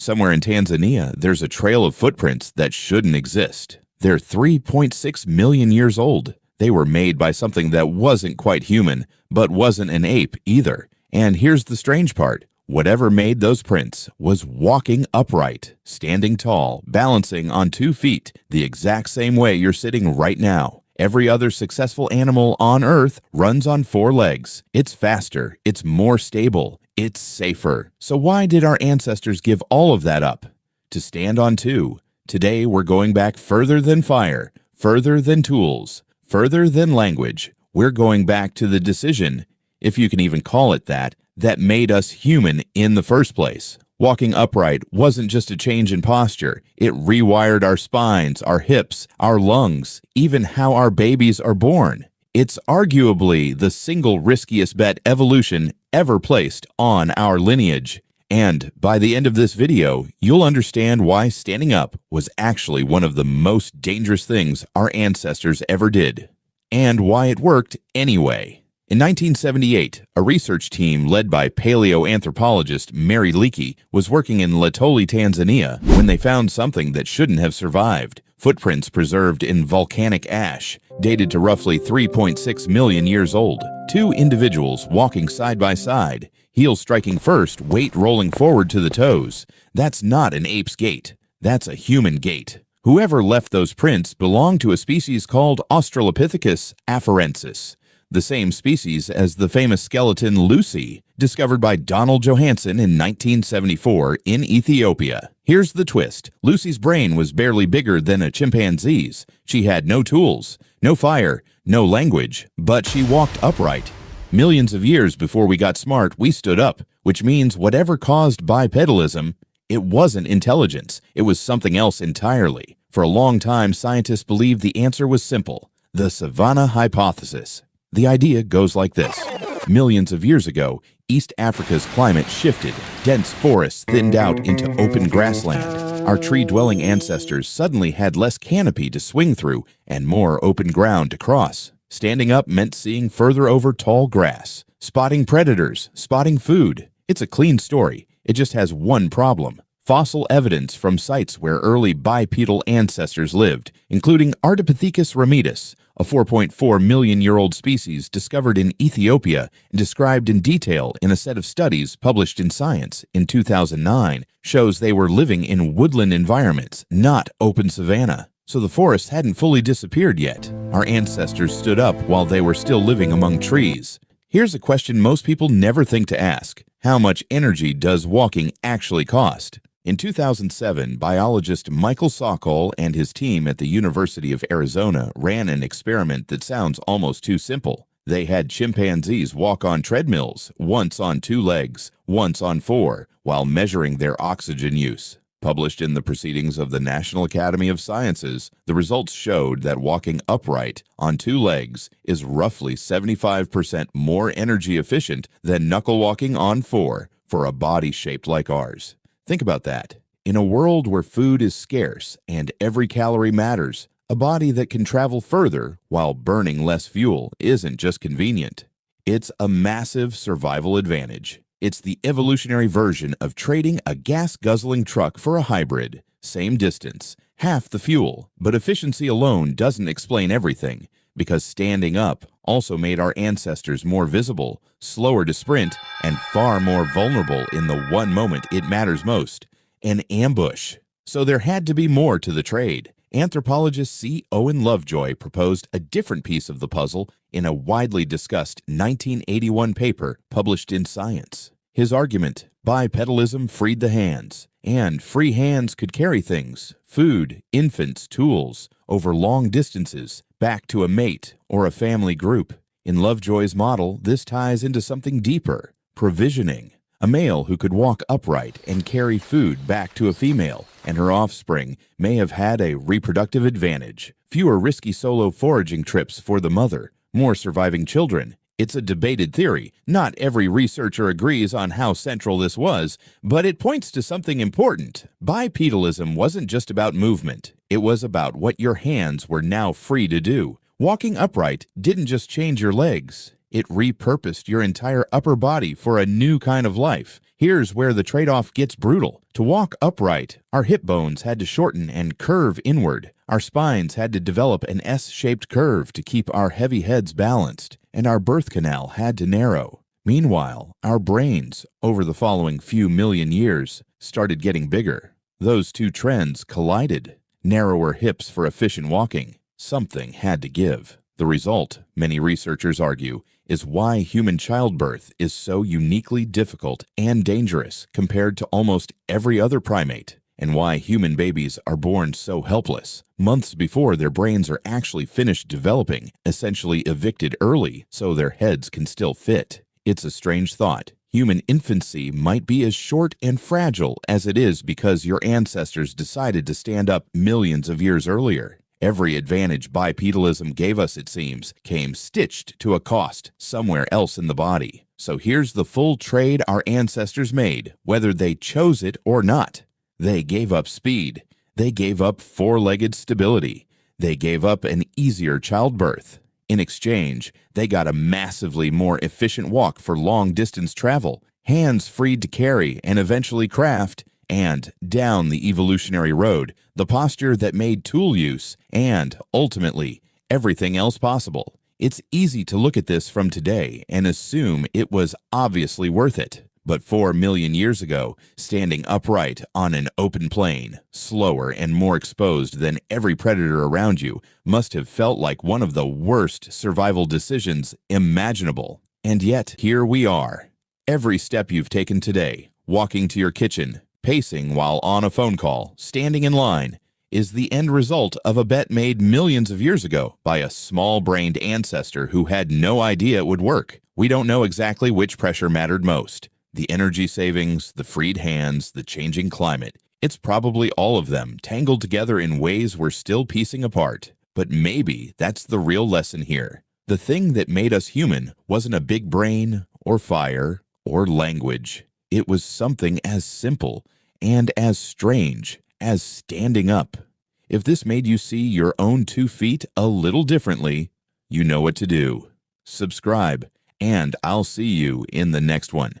Somewhere in Tanzania, there's a trail of footprints that shouldn't exist. They're 3.6 million years old. They were made by something that wasn't quite human, but wasn't an ape either. And here's the strange part. Whatever made those prints was walking upright, standing tall, balancing on 2 feet, the exact same way you're sitting right now. Every other successful animal on Earth runs on 4 legs. It's faster, it's more stable, it's safer. So why did our ancestors give all of that up? To stand on 2. Today we're going back further than fire, further than tools, further than language. We're going back to the decision, if you can even call it that made us human in the first place. Walking upright wasn't just a change in posture. It rewired our spines, our hips, our lungs, even how our babies are born. It's arguably the single riskiest bet evolution ever placed on our lineage. And by the end of this video, you'll understand why standing up was actually one of the most dangerous things our ancestors ever did, and why it worked anyway. In 1978, a research team led by paleoanthropologist Mary Leakey was working in Latoli, Tanzania, when they found something that shouldn't have survived. Footprints preserved in volcanic ash, dated to roughly 3.6 million years old. 2 individuals walking side by side, heels striking first, weight rolling forward to the toes. That's not an ape's gait. That's a human gait. Whoever left those prints belonged to a species called Australopithecus afarensis, the same species as the famous skeleton Lucy, discovered by Donald Johanson in 1974 in Ethiopia. Here's the twist. Lucy's brain was barely bigger than a chimpanzee's. She had no tools, no fire, no language, but she walked upright. Millions of years before we got smart, we stood up, which means whatever caused bipedalism, it wasn't intelligence. It was something else entirely. For a long time, scientists believed the answer was simple: the savanna hypothesis. The idea goes like this. Millions of years ago, East Africa's climate shifted. Dense forests thinned out into open grassland. Our tree-dwelling ancestors suddenly had less canopy to swing through and more open ground to cross. Standing up meant seeing further over tall grass, spotting predators, spotting food. It's a clean story. It just has one problem: fossil evidence from sites where early bipedal ancestors lived, including Ardipithecus ramidus, a 4.4 million year old species discovered in Ethiopia and described in detail in a set of studies published in Science in 2009, shows they were living in woodland environments, not open savanna. So the forest hadn't fully disappeared yet. Our ancestors stood up while they were still living among trees. Here's a question most people never think to ask. How much energy does walking actually cost? In 2007, biologist Michael Sokol and his team at the University of Arizona ran an experiment that sounds almost too simple. They had chimpanzees walk on treadmills, once on 2 legs, once on 4, while measuring their oxygen use. Published in the Proceedings of the National Academy of Sciences, the results showed that walking upright on 2 legs is roughly 75% more energy efficient than knuckle walking on 4 for a body shaped like ours. Think about that. In a world where food is scarce and every calorie matters, a body that can travel further while burning less fuel isn't just convenient. It's a massive survival advantage. It's the evolutionary version of trading a gas-guzzling truck for a hybrid. Same distance, half the fuel, but efficiency alone doesn't explain everything, because standing up also made our ancestors more visible, slower to sprint, and far more vulnerable in the one moment it matters most: an ambush. So there had to be more to the trade. Anthropologist C. Owen Lovejoy proposed a different piece of the puzzle in a widely discussed 1981 paper published in Science. His argument: bipedalism freed the hands, and free hands could carry things, food, infants, tools, over long distances, back to a mate or a family group. In Lovejoy's model, this ties into something deeper: provisioning. A male who could walk upright and carry food back to a female and her offspring may have had a reproductive advantage. Fewer risky solo foraging trips for the mother, more surviving children. It's a debated theory. Not every researcher agrees on how central this was, but it points to something important. Bipedalism wasn't just about movement. It was about what your hands were now free to do. Walking upright didn't just change your legs. It repurposed your entire upper body for a new kind of life. Here's where the trade-off gets brutal. To walk upright, our hip bones had to shorten and curve inward. Our spines had to develop an S-shaped curve to keep our heavy heads balanced, and our birth canal had to narrow. Meanwhile, our brains, over the following few million years, started getting bigger. Those two trends collided. Narrower hips for efficient walking. Something had to give. The result, many researchers argue, is why human childbirth is so uniquely difficult and dangerous compared to almost every other primate, and why human babies are born so helpless, months before their brains are actually finished developing, essentially evicted early so their heads can still fit. It's a strange thought. Human infancy might be as short and fragile as it is because your ancestors decided to stand up millions of years earlier. Every advantage bipedalism gave us, it seems, came stitched to a cost somewhere else in the body. So here's the full trade our ancestors made, whether they chose it or not. They gave up speed. They gave up four-legged stability. They gave up an easier childbirth. In exchange, they got a massively more efficient walk for long-distance travel, hands freed to carry and eventually craft, and down the evolutionary road, the posture that made tool use and, ultimately, everything else possible. It's easy to look at this from today and assume it was obviously worth it. But 4 million years ago, standing upright on an open plain, slower and more exposed than every predator around you, must have felt like one of the worst survival decisions imaginable. And yet, here we are. Every step you've taken today, walking to your kitchen, pacing while on a phone call, standing in line, is the end result of a bet made millions of years ago by a small-brained ancestor who had no idea it would work. We don't know exactly which pressure mattered most. The energy savings, the freed hands, the changing climate. It's probably all of them tangled together in ways we're still piecing apart. But maybe that's the real lesson here. The thing that made us human wasn't a big brain or fire or language. It was something as simple and as strange as standing up. If this made you see your own 2 feet a little differently, you know what to do. Subscribe, and I'll see you in the next one.